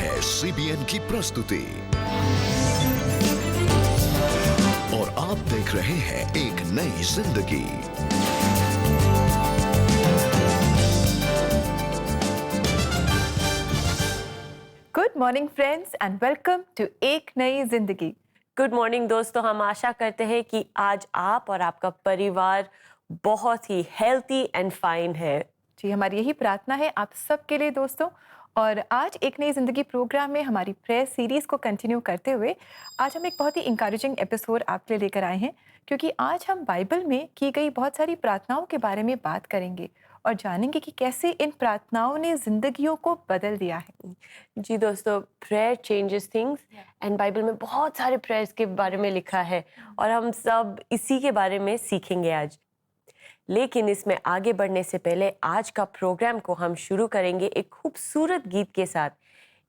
है CBN की प्रस्तुति और आप देख रहे हैं एक नई जिंदगी। Good morning friends and welcome to एक नई जिंदगी। गुड मॉर्निंग दोस्तों, हम आशा करते हैं कि आज आप और आपका परिवार बहुत ही हेल्थी एंड फाइन है। जी, हमारी यही प्रार्थना है आप सबके लिए दोस्तों। और आज एक नई ज़िंदगी प्रोग्राम में हमारी प्रेयर सीरीज़ को कंटिन्यू करते हुए आज हम एक बहुत ही इंकरेजिंग एपिसोड आपके लिए लेकर आए हैं, क्योंकि आज हम बाइबल में की गई बहुत सारी प्रार्थनाओं के बारे में बात करेंगे और जानेंगे कि कैसे इन प्रार्थनाओं ने ज़िंदगियों को बदल दिया है। जी दोस्तों, prayer changes things and Bible में बहुत सारे प्रेयर्स के बारे में लिखा है और हम सब इसी के बारे में सीखेंगे आज। लेकिन इसमें आगे बढ़ने से पहले आज का प्रोग्राम को हम शुरू करेंगे एक खूबसूरत गीत के साथ।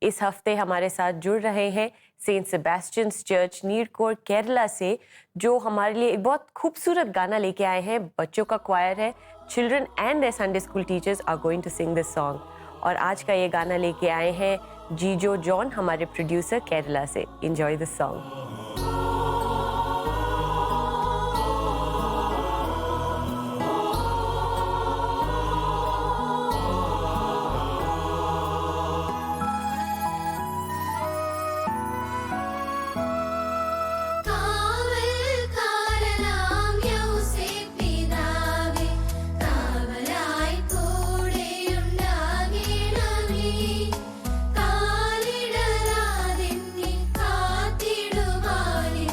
इस हफ्ते हमारे साथ जुड़ रहे हैं सेंट सेबेस्टियंस चर्च नीरकोर केरला से, जो हमारे लिए एक बहुत खूबसूरत गाना लेके आए हैं। बच्चों का क्वायर है, children and their Sunday school teachers are going to sing this song. और आज का ये गाना लेके आए हैं जीजो जॉन, हमारे प्रोड्यूसर केरला से। Enjoy this song. കാലിടരാതെന്നെ കാത്തിടുവാനിൽ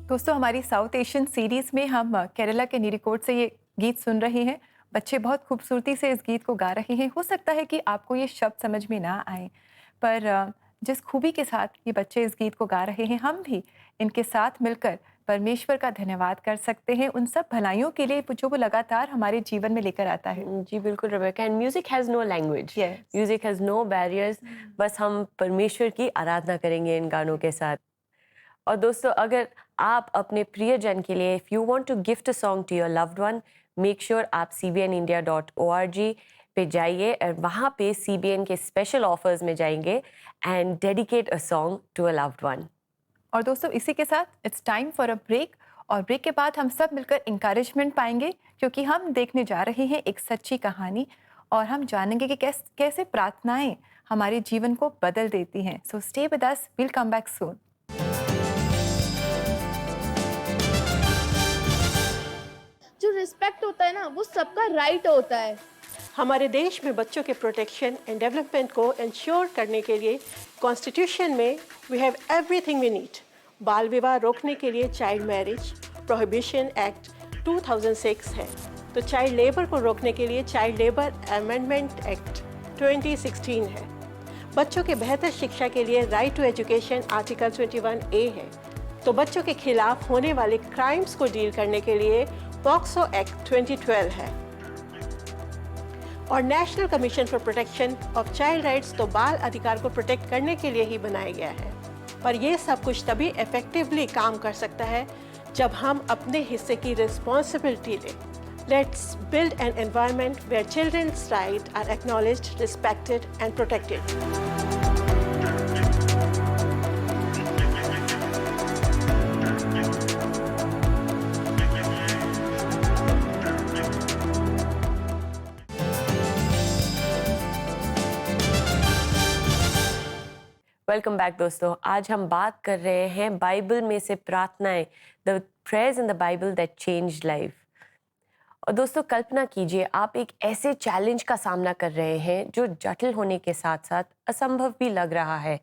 दोस्तों हमारी साउथ एशियन सीरीज़ में हम केरला के निरिकोट से ये गीत सुन रहे हैं। बच्चे बहुत खूबसूरती से इस गीत को गा रहे हैं। हो सकता है कि आपको ये शब्द समझ में ना आए, पर जिस खूबी के साथ ये बच्चे इस गीत को गा रहे हैं, हम भी इनके साथ मिलकर परमेश्वर का धन्यवाद कर सकते हैं उन सब भलाइयों के लिए जो वो लगातार हमारे जीवन में लेकर आता है। जी बिल्कुल Rebecca, and music has no language, Yes. Music has no barriers. बस हम परमेश्वर की आराधना करेंगे इन गानों के साथ। और दोस्तों, अगर आप अपने प्रियजन के लिए if you want to gift a song to your loved one, make sure आप cbnindia.org पे जाइए और वहाँ पे CBN के स्पेशल ऑफर्स में जाएंगे and dedicate a song to a loved one. और दोस्तों इसी के साथ it's time for a break, और ब्रेक के बाद हम सब मिलकर इंकरेजमेंट पाएंगे, क्योंकि हम देखने जा रहे हैं एक सच्ची कहानी और हम जानेंगे कि कैसे प्रार्थनाएं हमारे जीवन को बदल देती हैं। So stay with us, will come back soon. जो रिस्पेक्ट होता है ना, वो सबका राइट होता है। हमारे देश में बच्चों के प्रोटेक्शन एंड डेवलपमेंट को इंश्योर करने के लिए कॉन्स्टिट्यूशन में we have everything we need. बाल विवाह रोकने के लिए चाइल्ड मैरिज प्रोहिबिशन एक्ट 2006 है, तो चाइल्ड लेबर को रोकने के लिए चाइल्ड लेबर अमेंडमेंट एक्ट 2016 है। बच्चों के बेहतर शिक्षा के लिए right to education article 21A है। तो बच्चों के खिलाफ होने वाले क्राइम्स को डील करने के लिए पॉक्सो एक्ट 2012 है। और national commission for protection of child rights तो बाल अधिकार को प्रोटेक्ट करने के लिए ही बनाया गया है। पर यह सब कुछ तभी इफेक्टिवली काम कर सकता है जब हम अपने हिस्से की रिस्पॉन्सिबिलिटी लें। Let's build an environment where children's rights are acknowledged, respected and protected. Welcome back दोस्तों। आज हम बात कर रहे हैं बाइबल में से प्रार्थनाएं, the prayers in the Bible that changed life. और दोस्तों कल्पना कीजिए, आप एक ऐसे चैलेंज का सामना कर रहे हैं जो जटिल होने के साथ साथ असंभव भी लग रहा है,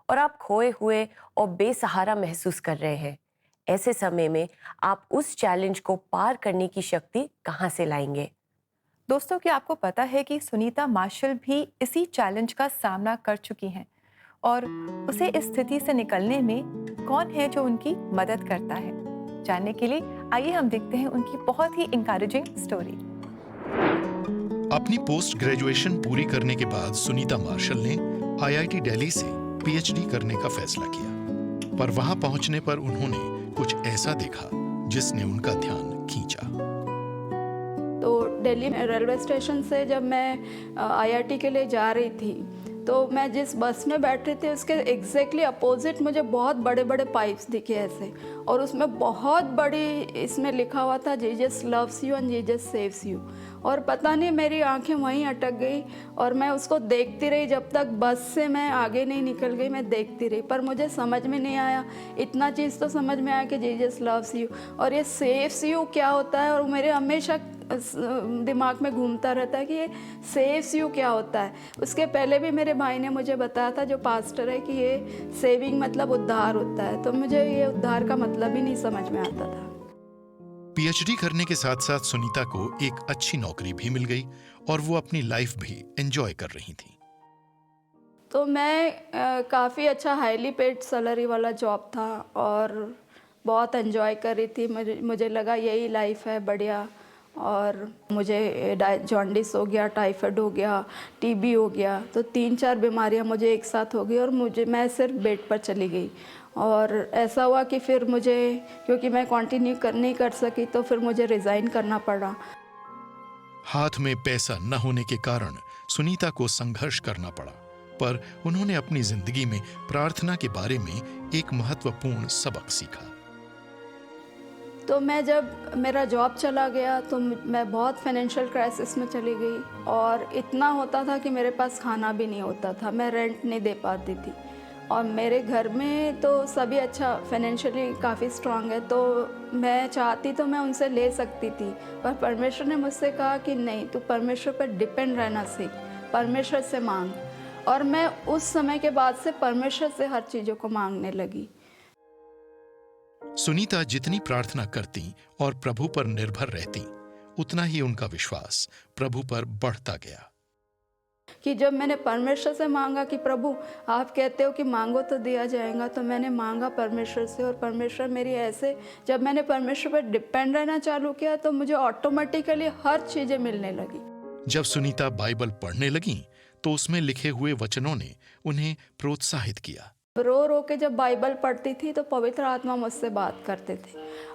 और आप खोए हुए और बेसहारा महसूस कर रहे हैं। ऐसे समय में आप उस चैलेंज को पार करने की शक्ति कहाँ से लाएंगे? दोस्तों क्या आपको पता है कि सुनीता मार्शल भी इसी चैलेंज का सामना कर चुकी हैं, और उसे इस स्थिति से निकलने में कौन है जो उनकी मदद करता है? जानने के लिए आइए हम देखते हैं उनकी बहुत ही इंकरेजिंग स्टोरी। अपनी पोस्ट ग्रेजुएशन पूरी करने के बाद सुनीता मार्शल ने IIT दिल्ली से PhD करने का फैसला किया, पर वहां पहुंचने पर उन्होंने कुछ ऐसा देखा जिसने उनका ध्यान खींचा। तो दिल्ली में रेलवे स्टेशन से जब मैं IIT के लिए जा रही थी, तो मैं जिस बस में बैठ रही थी उसके एग्जैक्टली अपोजिट मुझे बहुत बड़े बड़े पाइप्स दिखे ऐसे, और उसमें बहुत बड़ी इसमें लिखा हुआ था Jesus loves you and Jesus saves you. और पता नहीं मेरी आंखें वहीं अटक गई और मैं उसको देखती रही जब तक बस से मैं आगे नहीं निकल गई। मैं देखती रही, पर मुझे समझ में नहीं आया। इतना चीज़ तो समझ में आया कि जीसस लव्स यू, और ये सेव्स यू क्या होता है, और मेरे हमेशा दिमाग में घूमता रहता है कि ये सेव्स यू क्या होता है। उसके पहले भी मेरे भाई ने मुझे बताया था, जो पास्टर है, कि ये सेविंग मतलब उद्धार होता है, तो मुझे ये उद्धार का मतलब ही नहीं समझ में आता था। PhD करने के साथ साथ सुनीता को एक अच्छी नौकरी भी मिल गई और वो अपनी लाइफ भी एंजॉय कर रही थी। तो मैं काफ़ी अच्छा हाईली पेड सैलरी वाला जॉब था और बहुत एंजॉय कर रही थी। मुझे लगा यही लाइफ है बढ़िया, और मुझे जॉन्डिस हो गया, टाइफाइड हो गया, TB हो गया, तो 3-4 बीमारियां मुझे एक साथ हो गई और मैं सिर्फ बेड पर चली गई। और ऐसा हुआ कि फिर मुझे, क्योंकि मैं कंटिन्यू नहीं कर सकी, तो फिर मुझे रिज़ाइन करना पड़ा। हाथ में पैसा न होने के कारण सुनीता को संघर्ष करना पड़ा, पर उन्होंने अपनी जिंदगी में प्रार्थना के बारे में एक महत्वपूर्ण सबक सीखा। तो मैं जब मेरा जॉब चला गया तो मैं बहुत फाइनेंशियल क्राइसिस में चली गई, और इतना होता था कि मेरे पास खाना भी नहीं होता था, मैं रेंट नहीं दे पाती थी। और मेरे घर में तो सभी अच्छा फाइनेंशियली काफ़ी स्ट्रांग है, तो मैं चाहती तो मैं उनसे ले सकती थी, पर परमेश्वर ने मुझसे कहा कि नहीं, तू परमेश्वर पर डिपेंड रहना सीख, परमेश्वर से मांग। और मैं उस समय के बाद से परमेश्वर से हर चीज़ों को मांगने लगी। सुनीता जितनी प्रार्थना करती और प्रभु पर निर्भर रहती, उतना ही उनका विश्वास प्रभु पर बढ़ता गया। कि जब मैंने परमेश्वर से मांगा कि प्रभु आप कहते हो कि मांगो तो दिया जाएगा, तो मैंने मांगा परमेश्वर से, और परमेश्वर मेरी ऐसे, जब मैंने परमेश्वर पर डिपेंड रहना चालू किया तो मुझे ऑटोमेटिकली हर चीज़ें मिलने लगी। जब सुनीता बाइबल पढ़ने लगी तो उसमें लिखे हुए वचनों ने उन्हें प्रोत्साहित किया। रो रो के जब बाइबल पढ़ती थी तो पवित्र आत्मा मुझसे बात करते थे,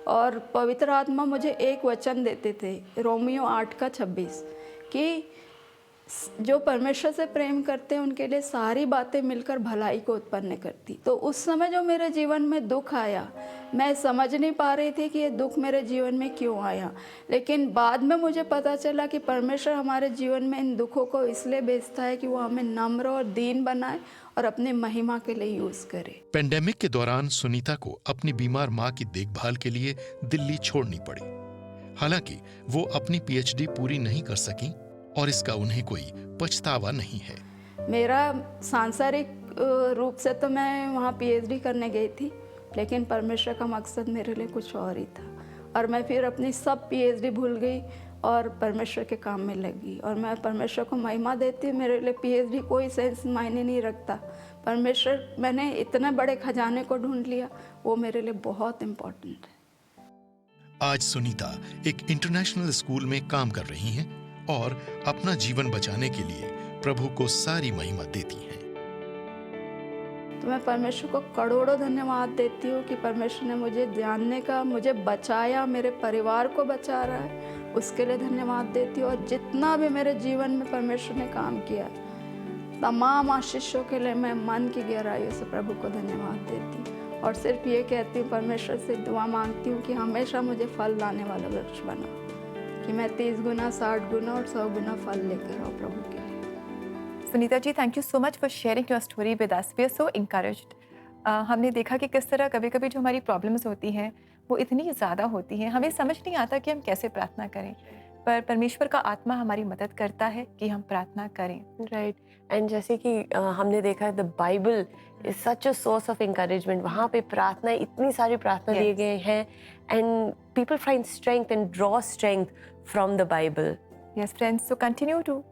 और पवित्र आत्मा मुझे एक वचन देते थे, रोमियो 8:26, कि जो परमेश्वर से प्रेम करते हैं उनके लिए सारी बातें मिलकर भलाई को उत्पन्न करती। तो उस समय जो मेरे जीवन में दुख आया, मैं समझ नहीं पा रही थी कि ये दुख मेरे जीवन में क्यों आया, लेकिन बाद में मुझे पता चला कि परमेश्वर हमारे जीवन में इन दुखों को इसलिए भेजता है कि वो हमें नम्र और दीन बनाए और अपने महिमा के लिए यूज करे। पेंडेमिक के दौरान सुनीता को अपनी बीमार मां की देखभाल के लिए दिल्ली छोड़नी पड़ी। हालांकि वो अपनी पीएचडी पूरी नहीं कर सकी और इसका उन्हें कोई पछतावा नहीं है। मेरा सांसारिक रूप से तो मैं वहाँ पीएचडी करने गई थी, लेकिन परमेश्वर का मकसद मेरे लिए कुछ और ही था, और मैं फिर अपनी सब पीएचडी भूल गई और परमेश्वर के काम में लगी, और मैं परमेश्वर को महिमा देती हूँ। मेरे लिए पीएचडी कोई सेंस मायने नहीं रखता। परमेश्वर, मैंने इतने बड़े खजाने को ढूंढ लिया, वो मेरे लिए बहुत इम्पोर्टेंट है। आज सुनीता एक इंटरनेशनल स्कूल में काम कर रही हैं और अपना जीवन बचाने के लिए प्रभु को सारी महिमा देती हैं। तो मैं परमेश्वर को करोड़ों धन्यवाद देती हूँ कि परमेश्वर ने मुझे जानने का, मुझे बचाया, मेरे परिवार को बचा रहा है, उसके लिए धन्यवाद देती हूँ। और जितना भी मेरे जीवन में परमेश्वर ने काम किया, तमाम आशीषों के लिए मैं मन की गहराइयों से प्रभु को धन्यवाद देती हूँ, और सिर्फ ये कहती हूँ, परमेश्वर से दुआ मांगती हूँ कि हमेशा मुझे फल लाने वाला वृक्ष बना, कि मैं 30 गुना, 60 गुना और 100 गुना फल लेकर आऊँ प्रभु के लिए। Sunita ji, thank you so much for sharing your story with us. We are so encouraged. हमने देखा कि किस तरह कभी कभी जो हमारी प्रॉब्लम्स होती हैं वो इतनी ज़्यादा होती हैं, हमें समझ नहीं आता कि हम कैसे प्रार्थना करें, पर परमेश्वर का आत्मा हमारी मदद करता है कि हम प्रार्थना करें। राइट। एंड जैसे कि हमने देखा the Bible is such a source of encouragement. वहाँ पे प्रार्थना, इतनी सारी प्रार्थना दिए गए हैं, and people find strength and draw strength from the Bible. Yes friends, so continue to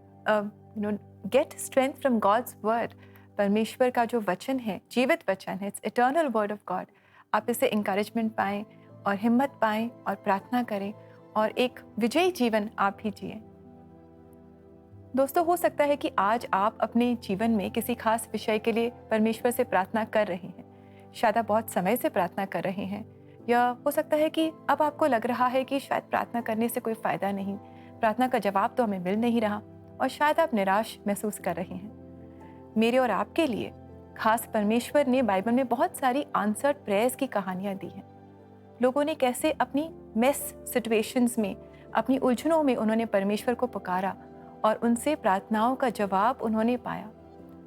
get strength from God's word. परमेश्वर का जो वचन है, जीवित वचन है, it's eternal word of God. आप इससे इंकरेजमेंट पाएं और हिम्मत पाएं और प्रार्थना करें और एक विजयी जीवन आप ही जिए। दोस्तों, हो सकता है कि आज आप अपने जीवन में किसी खास विषय के लिए परमेश्वर से प्रार्थना कर रहे हैं, शायद आप बहुत समय से प्रार्थना कर रहे हैं, या हो सकता है कि अब आपको लग रहा है कि शायद प्रार्थना करने से कोई फ़ायदा नहीं, प्रार्थना का जवाब तो हमें मिल नहीं रहा, और शायद आप निराश महसूस कर रहे हैं। मेरे और आपके लिए खास परमेश्वर ने बाइबल में बहुत सारी आंसर्ड प्रेयर्स की कहानियाँ दी हैं। लोगों ने कैसे अपनी मेस सिचुएशंस में, अपनी उलझनों में उन्होंने परमेश्वर को पुकारा और उनसे प्रार्थनाओं का जवाब उन्होंने पाया।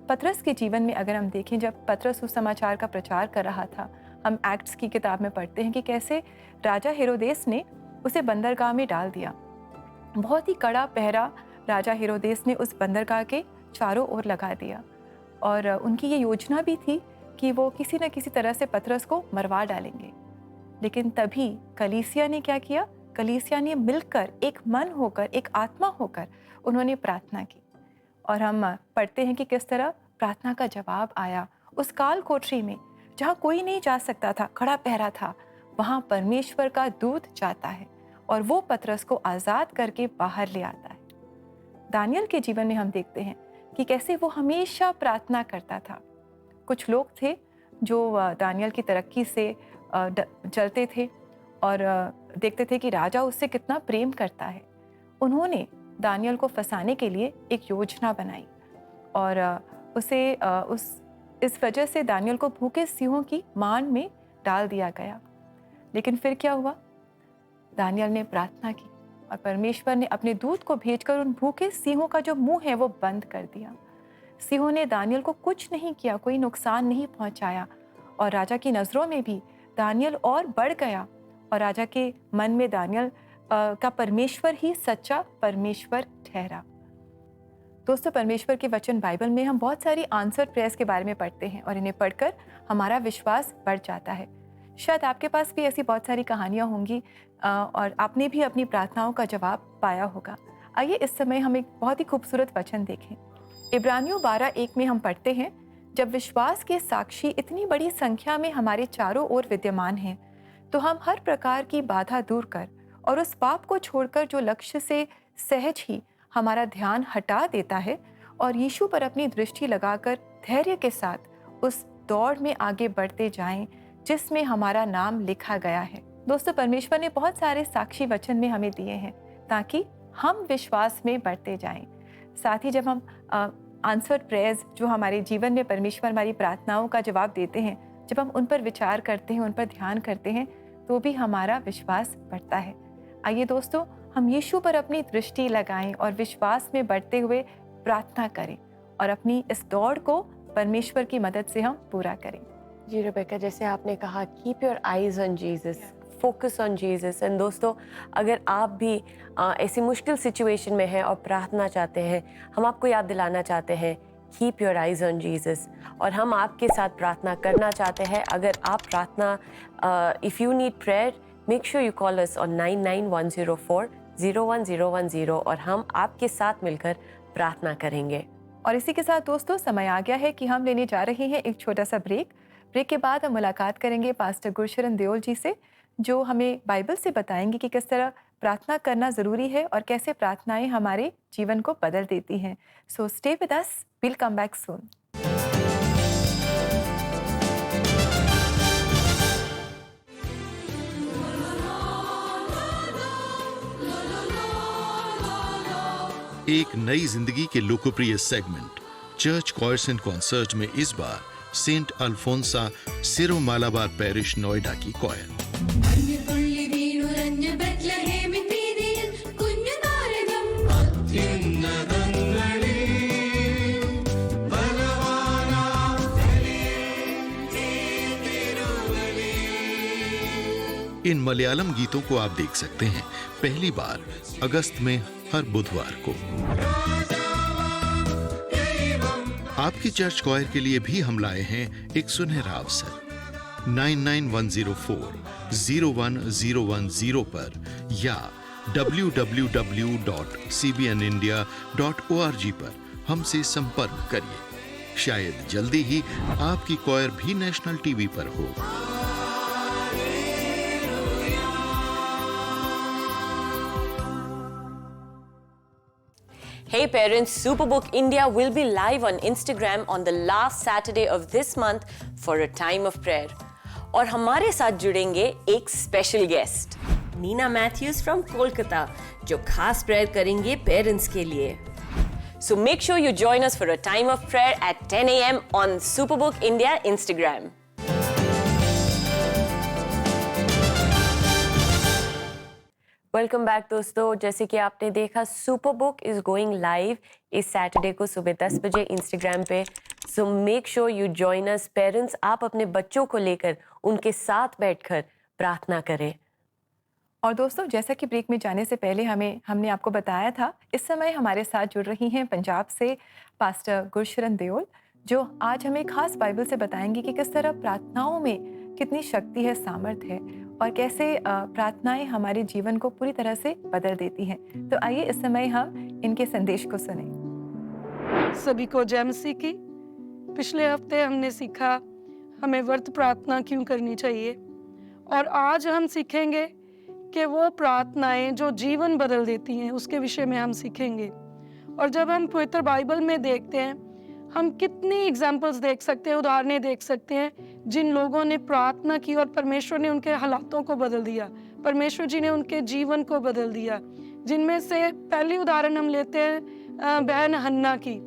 पतरस के जीवन में अगर हम देखें, जब पतरस सुसमाचार का प्रचार कर रहा था, हम एक्ट्स की किताब में पढ़ते हैं कि कैसे राजा हेरोदेस ने उसे बंदरगाह में डाल दिया। बहुत ही कड़ा पहरा राजा हेरोदेस ने उस बंदरगाह के चारों ओर लगा दिया, और उनकी ये योजना भी थी कि वो किसी न किसी तरह से पतरस को मरवा डालेंगे। लेकिन तभी कलीसिया ने क्या किया? कलीसिया ने मिलकर, एक मन होकर, एक आत्मा होकर उन्होंने प्रार्थना की, और हम पढ़ते हैं कि किस तरह प्रार्थना का जवाब आया। उस काल कोठरी में जहाँ कोई नहीं जा सकता था, खड़ा पहरा था, वहाँ परमेश्वर का दूत जाता है और वो पतरस को आज़ाद करके बाहर ले आता है। दानियल के जीवन में हम देखते हैं कि कैसे वो हमेशा प्रार्थना करता था। कुछ लोग थे जो दानियल की तरक्की से जलते थे और देखते थे कि राजा उससे कितना प्रेम करता है। उन्होंने दानियल को फंसाने के लिए एक योजना बनाई, और इस वजह से दानियल को भूखे सिंहों की मान में डाल दिया गया। लेकिन फिर क्या हुआ? दानियल ने प्रार्थना की और परमेश्वर ने अपने दूत को भेजकर उन भूखे सिंहों का जो मुंह है वो बंद कर दिया। सिंहों ने दानियल को कुछ नहीं किया, कोई नुकसान नहीं पहुंचाया, और राजा की नज़रों में भी दानियल और बढ़ गया, और राजा के मन में दानियल का परमेश्वर ही सच्चा परमेश्वर ठहरा। दोस्तों, परमेश्वर के वचन बाइबल में हम बहुत सारी आंसर्ड प्रेयर्स के बारे में पढ़ते हैं, और इन्हें पढ़कर हमारा विश्वास बढ़ जाता है। शायद आपके पास भी ऐसी बहुत सारी कहानियाँ होंगी और आपने भी अपनी प्रार्थनाओं का जवाब पाया होगा। आइए इस समय हम एक बहुत ही खूबसूरत वचन देखें। इब्रानियों 12:1 में हम पढ़ते हैं, जब विश्वास के साक्षी इतनी बड़ी संख्या में हमारे चारों ओर विद्यमान हैं, तो हम हर प्रकार की बाधा दूर कर और उस पाप को छोड़कर जो लक्ष्य से सहज ही हमारा ध्यान हटा देता है और यीशु पर अपनी दृष्टि लगाकर धैर्य के साथ उस दौड़ में आगे बढ़ते जाएं जिसमें हमारा नाम लिखा गया है। दोस्तों, परमेश्वर ने बहुत सारे साक्षी वचन में हमें दिए हैं ताकि हम विश्वास में बढ़ते जाएं। साथ ही जब हम आंसर्ड प्रेयर्स जो हमारे जीवन में परमेश्वर हमारी प्रार्थनाओं का जवाब देते हैं, जब हम उन पर विचार करते हैं, उन पर ध्यान करते हैं, तो भी हमारा विश्वास बढ़ता है। आइए दोस्तों, हम यीशु पर अपनी दृष्टि लगाएं और विश्वास में बढ़ते हुए प्रार्थना करें और अपनी इस दौड़ को परमेश्वर की मदद से हम पूरा करें। जी रेबेका, जैसे आपने कहा, keep your eyes on Jesus, focus on Jesus. And दोस्तों, अगर आप भी ऐसी मुश्किल सिचुएशन में हैं और प्रार्थना चाहते हैं, हम आपको याद दिलाना चाहते हैं, keep your eyes on Jesus. और हम आपके साथ प्रार्थना करना चाहते हैं। अगर आप प्रार्थना if you need prayer, make sure you call us on 9910401010 और हम आपके साथ मिलकर प्रार्थना करेंगे। और इसी के साथ दोस्तों, समय आ गया है कि हम लेने जा रहे हैं एक छोटा सा ब्रेक। ब्रेक के बाद हम मुलाकात करेंगे पास्टर गुरशरण देओल जी से, जो हमें बाइबल से बताएंगे कि किस तरह प्रार्थना करना ज़रूरी है और कैसे प्रार्थनाएं हमारे जीवन को बदल देती हैं। So stay with us, will come back soon. एक नई जिंदगी के लोकप्रिय segment church choirs and concert में इस बार सेंट अल्फोंसा सिरो मालाबार पैरिश नोएडा की कॉयर। इन मलयालम गीतों को आप देख सकते हैं पहली बार अगस्त में हर बुधवार को। आपकी चर्च कॉयर के लिए भी हम लाए हैं एक सुनहरा अवसर। 9910401010 पर या www.cbnindia.org पर हमसे संपर्क करिए। शायद जल्दी ही आपकी कॉयर भी नेशनल टीवी पर हो। Hey parents, Superbook India will be live on Instagram on the last Saturday of this month for a time of prayer. और हमारे साथ जुड़ेंगे एक special guest, Nina Mathews from Kolkata, जो खास प्रेयर करेंगे पेरेंट्स के लिए। So make sure you join us for a time of prayer at 10 a.m. on Superbook India Instagram. Welcome back दोस्तों। जैसे कि आपने देखा, super book is going live इस सैटरडे को सुबह 10 बजे इंस्टाग्राम पे। So make sure you join us. Parents, आप अपने बच्चों को लेकर उनके साथ बैठकर प्रार्थना करें। और दोस्तों, जैसा कि ब्रेक में जाने से पहले हमने आपको बताया था, इस समय हमारे साथ जुड़ रही हैं पंजाब से पास्टर गुरशरण देओल, जो आज हमें खास बाइबल से बताएंगे कि किस तरह प्रार्थनाओं में कितनी शक्ति है, सामर्थ्य है और कैसे प्रार्थनाएं हमारे जीवन को पूरी तरह से बदल देती हैं। तो आइए इस समय हम इनके संदेश को सुनें। सभी को जय मसीह की। पिछले हफ्ते हमने सीखा हमें व्रत प्रार्थना क्यों करनी चाहिए, और आज हम सीखेंगे कि वो प्रार्थनाएं जो जीवन बदल देती हैं उसके विषय में हम सीखेंगे। और जब हम पवित्र बाइबल में देखते हैं, हम कितनी एग्जाम्पल्स देख सकते हैं, उदाहरणें देख सकते हैं जिन लोगों ने प्रार्थना की और परमेश्वर ने उनके हालातों को बदल दिया, परमेश्वर जी ने उनके जीवन को बदल दिया। जिनमें से पहली उदाहरण हम लेते हैं बहन हन्ना की,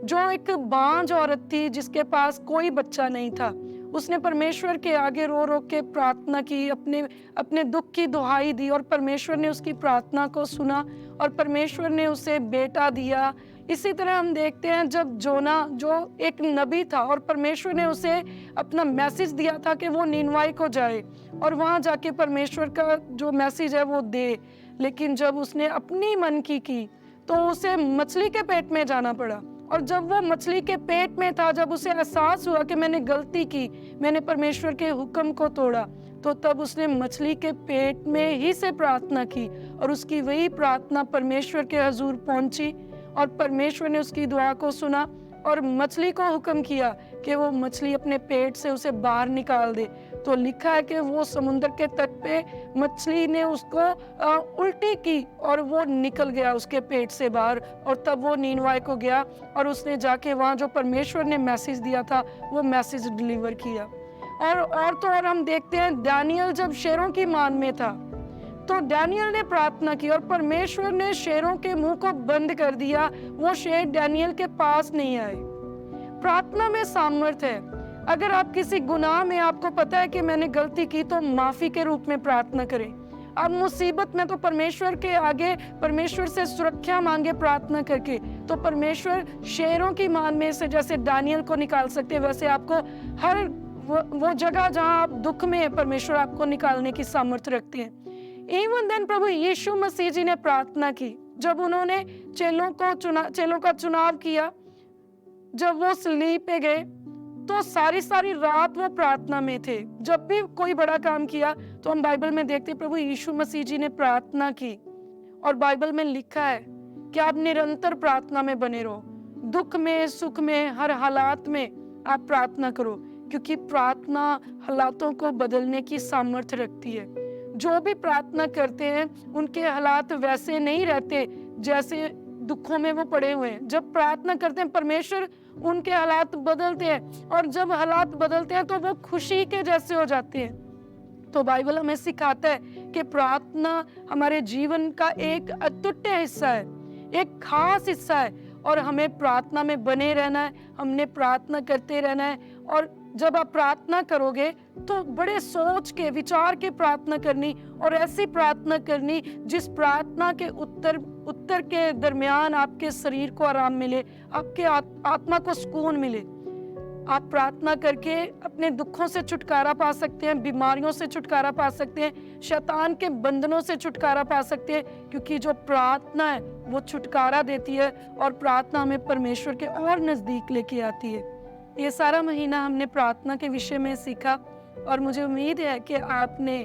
जो एक बांझ औरत थी जिसके पास कोई बच्चा नहीं था। उसने परमेश्वर के आगे रो रो के प्रार्थना की, अपने दुख की दुहाई दी और परमेश्वर ने उसकी प्रार्थना को सुना और परमेश्वर ने उसे बेटा दिया। इसी तरह हम देखते हैं जब जोना, जो एक नबी था और परमेश्वर ने उसे अपना मैसेज दिया था कि वो नीनवाई को जाए और वहाँ जाके परमेश्वर का जो मैसेज है वो दे, लेकिन जब उसने अपनी मन की तो उसे मछली के पेट में जाना पड़ा। और जब वो मछली के पेट में था, जब उसे एहसास हुआ कि मैंने गलती की, मैंने परमेश्वर के हुक्म को तोड़ा, तो तब उसने मछली के पेट में ही से प्रार्थना की और उसकी वही प्रार्थना परमेश्वर के हजूर पहुंची और परमेश्वर ने उसकी दुआ को सुना और मछली को हुक्म किया कि वो मछली अपने पेट से उसे बाहर निकाल दे। तो लिखा है कि वो समुद्र के तट पे मछली ने उसको उल्टी की और वो निकल गया उसके पेट से बाहर, और तब वो नीनवाए को गया और उसने जाके वहाँ जो परमेश्वर ने मैसेज दिया था वो मैसेज डिलीवर किया। और तो और हम देखते हैं दानियल जब शेरों की मान में था तो दानियल ने प्रार्थना की और परमेश्वर ने शेरों के मुंह को बंद कर दिया, वो शेर दानियल के पास नहीं आए। प्रार्थना में सामर्थ्य है। अगर आप किसी गुनाह में आपको पता है कि मैंने गलती की तो माफी के रूप में प्रार्थना करें। आप मुसीबत में तो परमेश्वर के आगे परमेश्वर से सुरक्षा मांगे प्रार्थना करके, तो परमेश्वर शेरों की मान में से जैसे दानियल को निकाल सकते हैं, वैसे आपको हर वो जगह जहां आप दुख में है परमेश्वर आपको निकालने की सामर्थ्य रखते हैं। इवन देन प्रभु यीशु मसीह जी ने प्रार्थना की जब उन्होंने चेलों का चुनाव किया, जब वो सलीब पे गए तो सारी रात वो प्रार्थना में थे। जब भी कोई बड़ा काम किया तो हम बाइबल में देखते प्रभु यीशु मसीह जी ने प्रार्थना की, और बाइबल में लिखा है कि आप निरंतर प्रार्थना में बने रहो, दुख में सुख में हर हालात में आप प्रार्थना करो, क्योंकि प्रार्थना हालातों को बदलने की सामर्थ्य रखती है। जो भी प्रार्थना करते हैं उनके हालात वैसे नहीं रहते जैसे दुखों में वो पड़े हुए हैं। जब प्रार्थना करते हैं परमेश्वर उनके हालात बदलते हैं, और जब हालात बदलते हैं तो वो खुशी के जैसे हो जाते हैं। तो बाइबल हमें सिखाता है कि प्रार्थना हमारे जीवन का एक अटूट हिस्सा है, एक खास हिस्सा है, और हमें प्रार्थना में बने रहना है, हमने प्रार्थना करते रहना है। और जब आप प्रार्थना करोगे तो बड़े सोच के विचार के प्रार्थना करनी, और ऐसी प्रार्थना करनी जिस प्रार्थना के उत्तर के दरमियान आपके शरीर को आराम मिले, आपके आत्मा को सुकून मिले। आप प्रार्थना करके अपने दुखों से छुटकारा पा सकते हैं, बीमारियों से छुटकारा पा सकते हैं, शैतान के बंधनों से छुटकारा पा सकते हैं, क्योंकि जो प्रार्थना है वो छुटकारा देती है और प्रार्थना हमें परमेश्वर के और नजदीक लेके आती है। ये सारा महीना हमने प्रार्थना के विषय में सीखा, और मुझे उम्मीद है कि आपने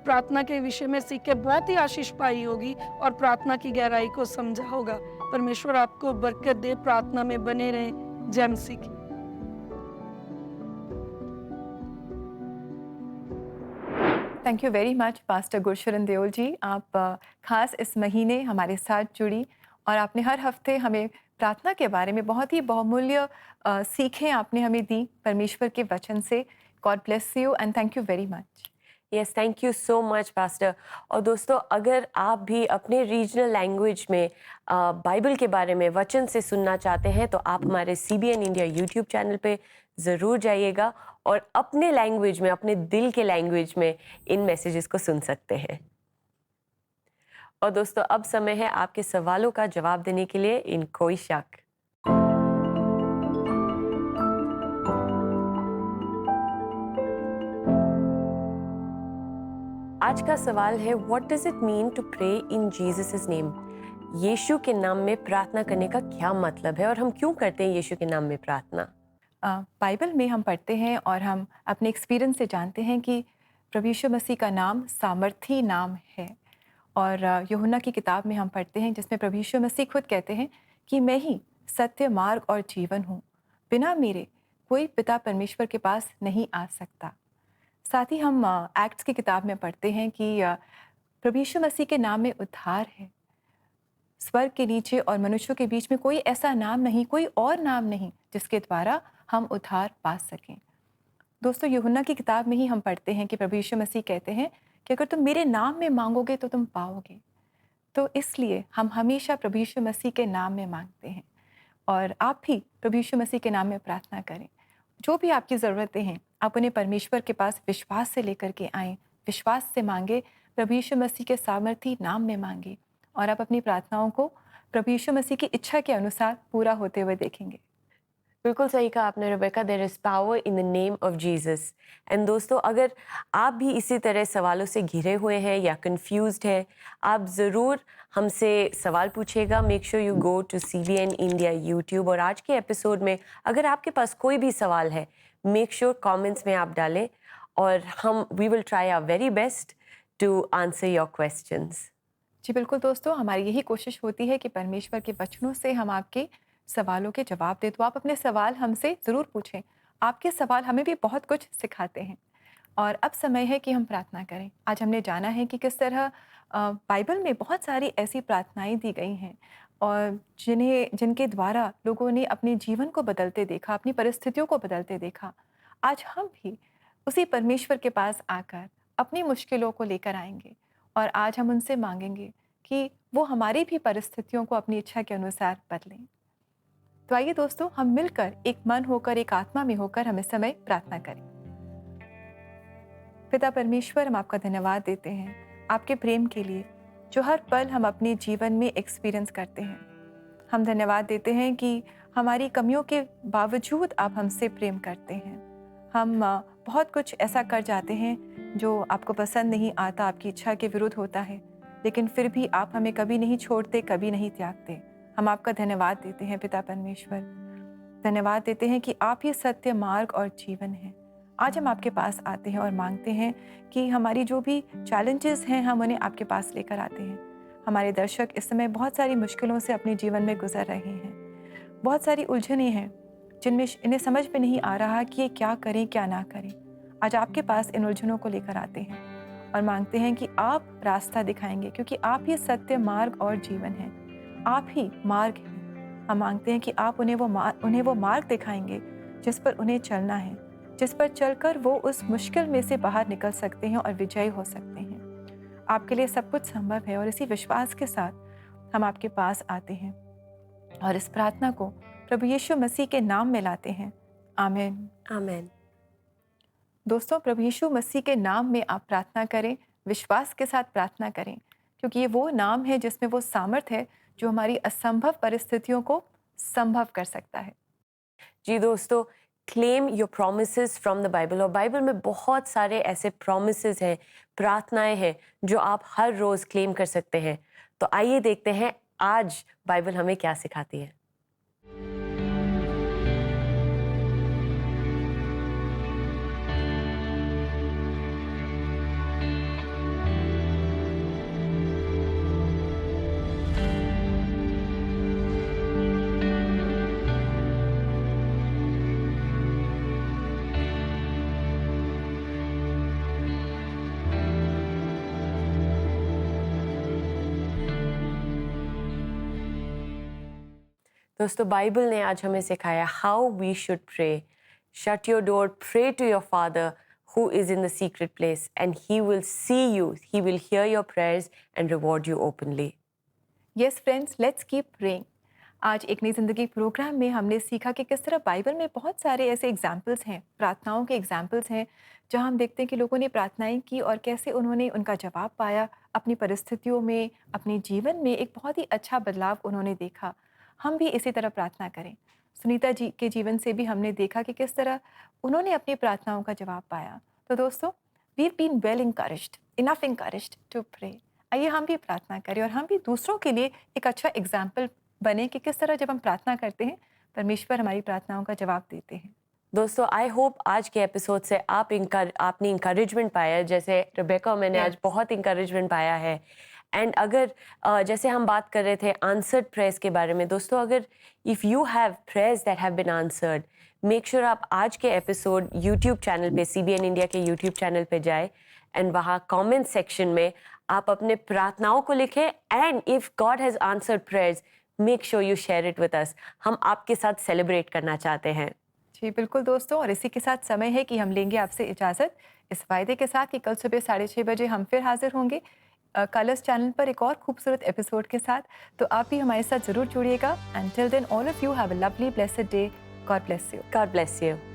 प्रार्थना के विषय में सीख के बहुत ही आशीष पाई होगी और प्रार्थना की गहराई को समझा होगा। परमेश्वर आपको बरकत दे, प्रार्थना में बने रहें। जय मसीह की। Thank you very much pastor Gursharan Deol ji. आप खास इस महीने हमारे साथ जुड़ी और आपने हर हफ्ते हमें प्रार्थना के बारे में बहुत ही बहुमूल्य सीखें आपने हमें दी परमेश्वर के वचन से। God bless you and thank you very much. Yes, thank you so much pastor. और दोस्तों, अगर आप भी अपने रीजनल लैंग्वेज में बाइबल के बारे में वचन से सुनना चाहते हैं तो आप हमारे CBN इंडिया यूट्यूब चैनल पे ज़रूर जाइएगा और अपने लैंग्वेज में, अपने दिल के लैंग्वेज में इन मैसेजेस को सुन सकते हैं। और दोस्तों, अब समय है आपके सवालों का जवाब देने के लिए इन कोई शक। आज का सवाल है, what does it mean to pray in Jesus name? यीशु के नाम में प्रार्थना करने का क्या मतलब है और हम क्यों करते हैं यीशु के नाम में प्रार्थना? बाइबल में हम पढ़ते हैं और हम अपने एक्सपीरियंस से जानते हैं कि प्रभु यीशु मसीह का नाम सामर्थी नाम है। और यूहन्ना की किताब में हम पढ़ते हैं जिसमें प्रभु यीशु मसीह खुद कहते हैं कि मैं ही सत्य, मार्ग और जीवन हूँ, बिना मेरे कोई पिता परमेश्वर के पास नहीं आ सकता। साथ ही हम एक्ट्स की किताब में पढ़ते हैं कि प्रभु यीशु मसीह के नाम में उद्धार है। स्वर्ग के नीचे और मनुष्यों के बीच में कोई ऐसा नाम नहीं, कोई और नाम नहीं जिसके द्वारा हम उद्धार पा सकें। दोस्तों, यूहन्ना की किताब में ही हम पढ़ते हैं कि प्रभु यीशु मसीह कहते हैं कि अगर तुम मेरे नाम में मांगोगे तो तुम पाओगे। तो इसलिए हम हमेशा प्रभु यीशु मसीह के नाम में मांगते हैं, और आप भी प्रभु यीशु मसीह के नाम में प्रार्थना करें। जो भी आपकी ज़रूरतें हैं आप उन्हें परमेश्वर के पास विश्वास से लेकर के आएँ, विश्वास से मांगे, प्रभु यीशु मसीह के सामर्थी नाम में मांगे, और आप अपनी प्रार्थनाओं को प्रभु यीशु मसीह की इच्छा के अनुसार पूरा होते हुए देखेंगे। बिल्कुल सही कहा आपने Rebecca, there is power in the name of Jesus. And दोस्तों, अगर आप भी इसी तरह सवालों से घिरे हुए हैं या कंफ्यूज्ड हैं, आप ज़रूर हमसे सवाल पूछेगा। Make sure you go to CBN India YouTube, और आज के एपिसोड में अगर आपके पास कोई भी सवाल है मेक श्योर कमेंट्स में आप डालें, और हम we will try our very best to answer your questions. जी बिल्कुल दोस्तों, हमारी यही कोशिश होती है कि परमेश्वर के वचनों से हम आपके सवालों के जवाब दें। तो आप अपने सवाल हमसे ज़रूर पूछें। आपके सवाल हमें भी बहुत कुछ सिखाते हैं। और अब समय है कि हम प्रार्थना करें। आज हमने जाना है कि किस तरह बाइबल में बहुत सारी ऐसी प्रार्थनाएं दी गई हैं और जिनके द्वारा लोगों ने अपने जीवन को बदलते देखा, अपनी परिस्थितियों को बदलते देखा। आज हम भी उसी परमेश्वर के पास आकर अपनी मुश्किलों को लेकर आएंगे और आज हम उनसे मांगेंगे कि वो हमारी भी परिस्थितियों को अपनी इच्छा के अनुसार बदलें। तो आइए दोस्तों, हम मिलकर एक मन होकर, एक आत्मा में होकर हम इस समय प्रार्थना करें। पिता परमेश्वर, हम आपका धन्यवाद देते हैं आपके प्रेम के लिए जो हर पल हम अपने जीवन में एक्सपीरियंस करते हैं। हम धन्यवाद देते हैं कि हमारी कमियों के बावजूद आप हमसे प्रेम करते हैं। हम बहुत कुछ ऐसा कर जाते हैं जो आपको पसंद नहीं आता, आपकी इच्छा के विरुद्ध होता है, लेकिन फिर भी आप हमें कभी नहीं छोड़ते, कभी नहीं त्यागते। हम आपका धन्यवाद देते हैं पिता परमेश्वर। धन्यवाद देते हैं कि आप ही सत्य, मार्ग और जीवन हैं। आज हम आपके पास आते हैं और मांगते हैं कि हमारी जो भी चैलेंजेस हैं हम उन्हें आपके पास लेकर आते हैं। हमारे दर्शक इस समय बहुत सारी मुश्किलों से अपने जीवन में गुजर रहे हैं। बहुत सारी उलझनें हैं जिनमें इन्हें समझ में नहीं आ रहा कि ये क्या करें क्या ना करें। आज आपके पास इन उलझनों को लेकर आते हैं और मांगते हैं कि आप रास्ता दिखाएंगे, क्योंकि आप ही सत्य, मार्ग और जीवन हैं। आप ही मार्ग हैं। हम मांगते हैं कि आप उन्हें वो मार्ग दिखाएंगे जिस पर उन्हें चलना है, जिस पर चलकर वो उस मुश्किल में से बाहर निकल सकते हैं और विजयी हो सकते हैं। आपके लिए सब कुछ संभव है और इसी विश्वास के साथ हम आपके पास आते हैं और इस प्रार्थना को प्रभु यीशु मसीह के नाम में लाते हैं। आमीन। आमीन। दोस्तों, प्रभु यीशु मसीह के नाम में आप प्रार्थना करें, विश्वास के साथ प्रार्थना करें, क्योंकि ये वो नाम है जिसमें वो सामर्थ है जो हमारी असंभव परिस्थितियों को संभव कर सकता है। जी दोस्तों, claim your promises from the Bible. और बाइबल में बहुत सारे ऐसे प्रोमिसेस हैं, प्रार्थनाएं हैं जो आप हर रोज़ क्लेम कर सकते हैं। तो आइए देखते हैं आज बाइबल हमें क्या सिखाती है। दोस्तों, बाइबल ने आज हमें सिखाया how we should pray. Shut your door, pray to your father who is in the secret place and he will see you, he will hear your prayers and reward you openly. Yes friends, let's keep praying. आज एक नई ज़िंदगी programme में हमने सीखा कि किस तरह बाइबल में बहुत सारे ऐसे एग्जाम्पल्स हैं, प्रार्थनाओं के एग्जाम्पल्स हैं, जहां हम देखते हैं कि लोगों ने प्रार्थनाएं की और कैसे उन्होंने उनका जवाब पाया, अपनी परिस्थितियों में, अपने जीवन में एक बहुत ही अच्छा बदलाव उन्होंने देखा। हम भी इसी तरह प्रार्थना करें। सुनीता जी के जीवन से भी हमने देखा कि किस तरह उन्होंने अपनी प्रार्थनाओं का जवाब पाया। तो दोस्तों, we have been well encouraged, enough encouraged to pray. आइए हम भी प्रार्थना करें और हम भी दूसरों के लिए एक अच्छा एग्जाम्पल बने कि किस तरह जब हम प्रार्थना करते हैं परमेश्वर हमारी प्रार्थनाओं का जवाब देते हैं। दोस्तों, आई होप आज के एपिसोड से आपने इंकरेजमेंट पाया, जैसे रेबेका और मैंने आज बहुत इंकरेजमेंट पाया है। एंड अगर जैसे हम बात कर रहे थे आंसर्ड प्रेयर्स के बारे में, दोस्तों अगर if you have prayers that have been answered, make sure आप आज के एपिसोड यूट्यूब चैनल पे, CBN इंडिया के यूट्यूब चैनल पे जाए एंड वहाँ कमेंट सेक्शन में आप अपने प्रार्थनाओं को लिखें। And if God has answered prayers, make sure you share it with us. हम आपके साथ सेलिब्रेट करना चाहते हैं। जी बिल्कुल दोस्तों, और इसी के साथ समय है कि हम लेंगे आपसे इजाज़त, इस वायदे के साथ कि कल सुबह 6:30 बजे हम फिर हाजिर होंगे कलर्स चैनल पर एक और खूबसूरत एपिसोड के साथ। तो आप भी हमारे साथ ज़रूर जुड़िएगा। And till then all of you have a lovely blessed day. God bless you. God bless you.